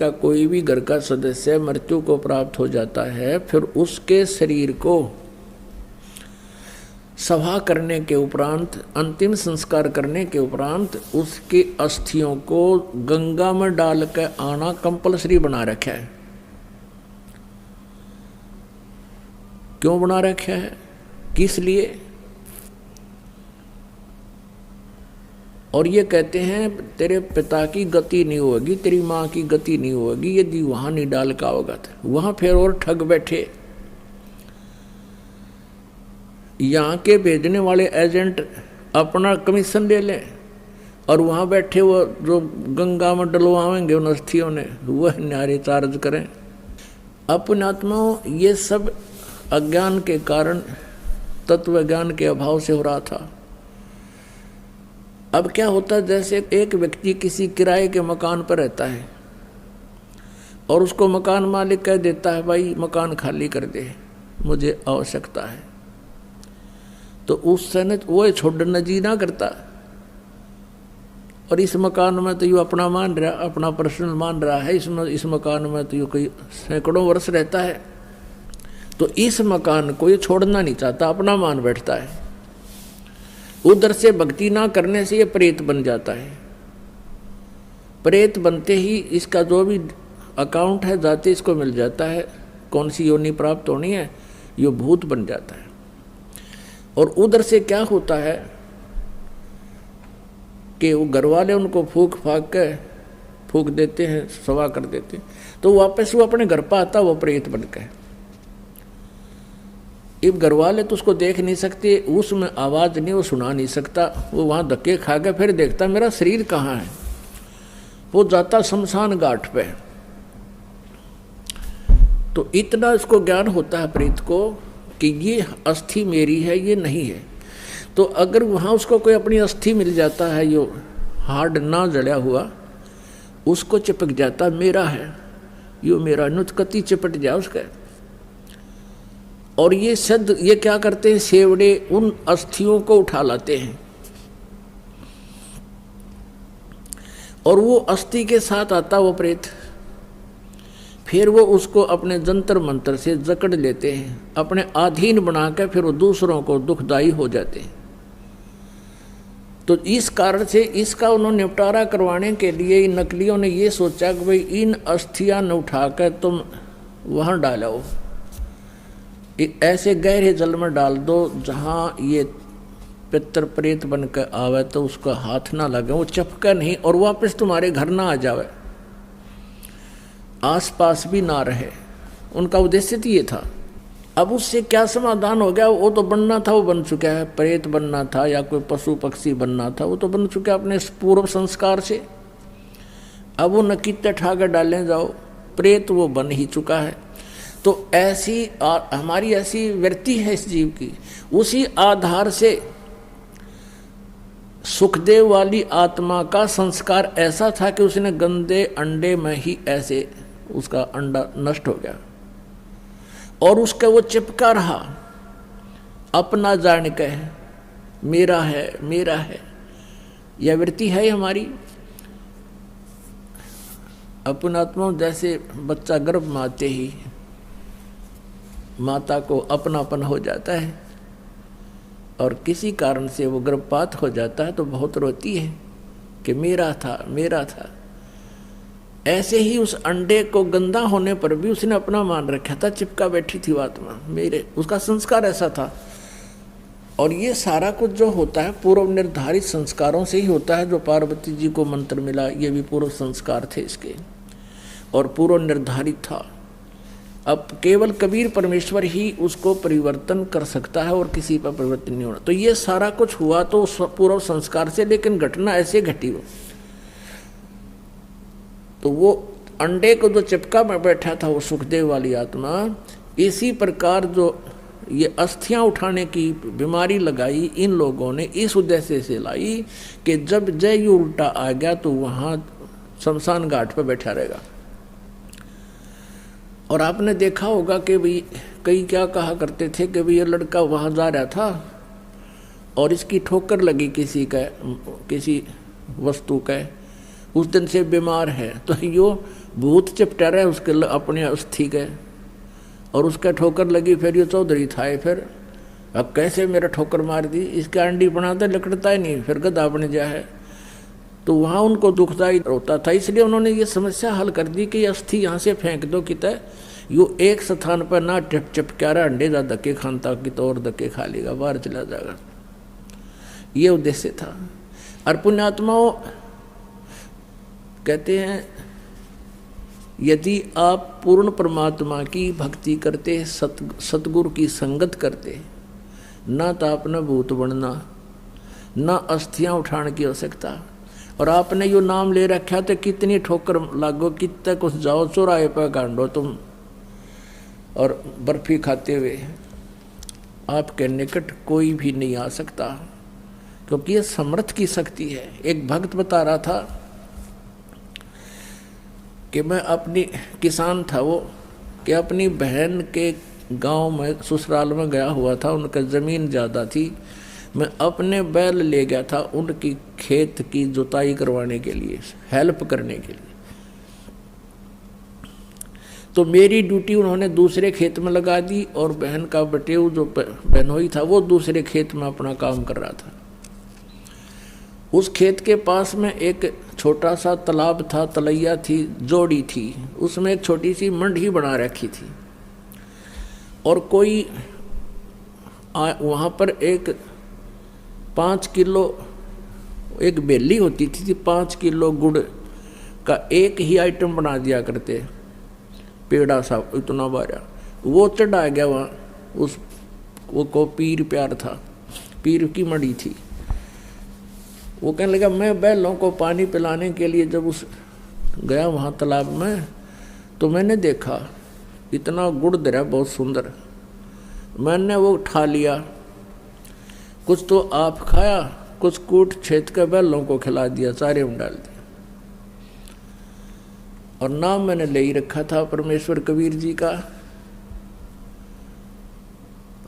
का कोई भी घर का सदस्य मृत्यु को प्राप्त हो जाता है, फिर उसके शरीर को सभा करने के उपरांत, अंतिम संस्कार करने के उपरांत उसकी अस्थियों को गंगा में डाल कर आना कंपलसरी बना रखा है। क्यों बना रखा है, किस लिए? और ये कहते हैं तेरे पिता की गति नहीं होगी, तेरी माँ की गति नहीं होगी यदि वहां नहीं डाल का होगा। वहां फिर और ठग बैठे, यहाँ के भेजने वाले एजेंट अपना कमीशन ले लें और वहाँ बैठे वो जो गंगा में डलवाएंगे उन अस्थियों ने वह न्यारे चार्ज करें। अपने आत्माओं, ये सब अज्ञान के कारण, तत्व ज्ञान के अभाव से हो रहा था। अब क्या होता है, जैसे एक व्यक्ति किसी किराए के मकान पर रहता है और उसको मकान मालिक कह देता है भाई मकान खाली कर दे, मुझे आवश्यकता है, तो उस समय वो छोड़ना जी ना करता। और इस मकान में तो यू अपना मान रहा, अपना पर्सनल मान रहा है, इस मकान में तो यू कई सैकड़ों वर्ष रहता है, तो इस मकान को ये छोड़ना नहीं चाहता, अपना मान बैठता है। उधर से भक्ति ना करने से ये प्रेत बन जाता है। प्रेत बनते ही इसका जो भी अकाउंट है जाते इसको मिल जाता है, कौन सी योनि प्राप्त होनी है, ये भूत बन जाता है। और उधर से क्या होता है कि वो घर वाले उनको फूक देते हैं, सवा कर देते हैं, तो वापस वो अपने घर पर आता, वो प्रेत बन के। अब घर वाले तो उसको देख नहीं सकते, उसमें आवाज़ नहीं, वो सुना नहीं सकता, वो वहाँ धक्के खा के फिर देखता मेरा शरीर कहाँ है, वो जाता शमशान घाट पे। तो इतना इसको ज्ञान होता है प्रेत को कि ये अस्थि मेरी है, ये नहीं है। तो अगर वहाँ उसको कोई अपनी अस्थि मिल जाता है, यो हार्ड ना जड़ा हुआ, उसको चिपक जाता मेरा है, यो मेरा, नुतकती चिपट जाए उसका। और ये सद ये क्या करते हैं, सेवड़े उन अस्थियों को उठा लाते हैं और वो अस्थि के साथ आता वो प्रेत, फिर वो उसको अपने जंतर मंत्र से जकड़ लेते हैं, अपने अधीन बनाकर फिर वो दूसरों को दुखदाई हो जाते हैं। तो इस कारण से इसका उन्होंने निपटारा करवाने के लिए इन नकलियों ने ये सोचा कि भाई इन अस्थियां न उठाकर तुम वहाँ डालो, ऐसे गहरे जल में डाल दो जहाँ ये पितर प्रेत बनकर आवे तो उसका हाथ ना लगे, वो चपका नहीं और वापस तुम्हारे घर ना आ जावे, आसपास भी ना रहे। उनका उद्देश्य तो ये था। अब उससे क्या समाधान हो गया, वो तो बनना था वो बन चुका है, प्रेत बनना था या कोई पशु पक्षी बनना था वो तो बन चुका है अपने पूर्व संस्कार से। अब वो नकीते ठाकर डालने जाओ, प्रेत वो बन ही चुका है। तो ऐसी हमारी ऐसी वृत्ति है इस जीव की, उसी आधार से सुखदेव वाली आत्मा का संस्कार ऐसा था कि उसने गंदे अंडे में ही ऐसे उसका अंडा नष्ट हो गया और उसका वो चिपका रहा, अपना जान के मेरा है मेरा है। यह वृत्ति है हमारी। अपन आत्मा जैसे बच्चा गर्भ में आते ही माता को अपनापन हो जाता है और किसी कारण से वो गर्भपात हो जाता है तो बहुत रोती है कि मेरा था मेरा था। ऐसे ही उस अंडे को गंदा होने पर भी उसने अपना मान रखा था, चिपका बैठी थी आत्मा मेरे, उसका संस्कार ऐसा था। और ये सारा कुछ जो होता है पूर्व निर्धारित संस्कारों से ही होता है। जो पार्वती जी को मंत्र मिला ये भी पूर्व संस्कार थे इसके और पूर्व निर्धारित था। अब केवल कबीर परमेश्वर ही उसको परिवर्तन कर सकता है और किसी पर परिवर्तन नहीं होना। तो ये सारा कुछ हुआ तो पूर्व संस्कार से, लेकिन घटना ऐसे घटी हो तो वो अंडे को जो चिपका में बैठा था वो सुखदेव वाली आत्मा, इसी प्रकार जो ये अस्थियां उठाने की बीमारी लगाई इन लोगों ने इस उद्देश्य से लाई कि जब जय उल्टा आ गया तो वहाँ शमशान घाट पर बैठा रहेगा। और आपने देखा होगा कि भाई कई क्या कहा करते थे कि भाई ये लड़का वहाँ जा रहा था और इसकी ठोकर लगी किसी वस्तु का, उस दिन से बीमार है, तो यो भूत चिपटा रहा है उसके अपने अस्थि के, और उसका ठोकर लगी, फिर ये चौधरी था, फिर अब कैसे मेरा ठोकर मार दी, इसका अंडी बनाते लकड़ता ही नहीं, फिर गधा बन जाए। तो वहाँ उनको दुखदाई होता था, इसलिए उन्होंने ये समस्या हल कर दी कि अस्थि यहाँ से फेंक दो कितने, यो एक स्थान पर ना चिपका रहा, अंडे जा धक्के खानता कि तो और धक्के खा लेगा, बाहर चला जाएगा। ये उद्देश्य था। और पुण्यात्माओं कहते हैं यदि आप पूर्ण परमात्मा की भक्ति करते, सतगुरु की संगत करते, ना तो आपने भूत बनना, ना अस्थियां उठाने की आवश्यकता। और आपने यो नाम ले रखा तो कितनी ठोकर लागो, कितने कुछ जाओ चौराहे पर गांडो तुम, और बर्फी खाते हुए आपके निकट कोई भी नहीं आ सकता, क्योंकि ये समर्थ की शक्ति है। एक भक्त बता रहा था कि मैं अपनी किसान था वो, कि अपनी बहन के गांव में ससुराल में गया हुआ था, उनका ज़मीन ज़्यादा थी, मैं अपने बैल ले गया था उनकी खेत की जुताई करवाने के लिए, हेल्प करने के लिए। तो मेरी ड्यूटी उन्होंने दूसरे खेत में लगा दी, और बहन का बटेऊ जो बहनोई था वो दूसरे खेत में अपना काम कर रहा था। उस खेत के पास में एक छोटा सा तालाब था, तलैया थी, जोड़ी थी, उसमें एक छोटी सी मंडी बना रखी थी, और कोई वहाँ पर एक 5 किलो एक बेली होती थी, 5 किलो गुड़ का एक ही आइटम बना दिया करते, पेड़ा सा इतना बारा, वो चढ़ा गया वहाँ, उस वो को पीर प्यार था, पीर की मड़ी थी। वो कहने लगा मैं बैलों को पानी पिलाने के लिए जब उस गया वहाँ तालाब में, तो मैंने देखा इतना गुड़ दरा बहुत सुंदर, मैंने वो उठा लिया, कुछ तो आप खाया, कुछ कूट छेद के बैलों को खिला दिया, चारे में डाल दिया। और नाम मैंने ले ही रखा था परमेश्वर कबीर जी का,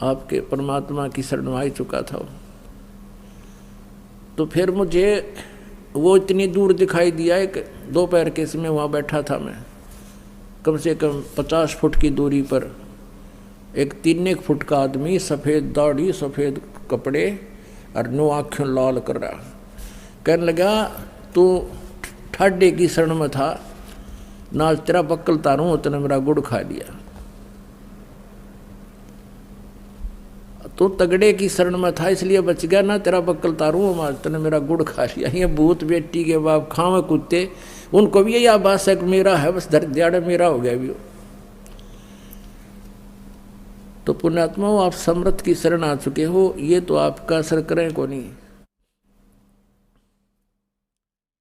आपके परमात्मा की शरण में आ चुका था। तो फिर मुझे वो इतनी दूर दिखाई दिया, एक दोपहर के समय वहाँ बैठा था मैं, कम से कम 50 फुट की दूरी पर एक 3 फुट का आदमी, सफ़ेद दाढ़ी, सफ़ेद कपड़े और नो आँखें लाल कर रहा, कहने लगा तू ठाडे की शरण में था, ना तेरा बक्कल तारूं, उतने मेरा गुड़ खा लिया। तो तगड़े की शरण में था इसलिए बच गया, ना तेरा बक्कल तारूं, तने मेरा गुड़ खा लिया। ये भूत बेटी के बाप खावे कुत्ते, उनको भी यही आभास है कि मेरा है, बस दर्द दिहाड़े मेरा हो गया भी हो। तो पुण्यात्माओं आप समर्थ की शरण आ चुके हो, ये तो आपका असर करें को नहीं।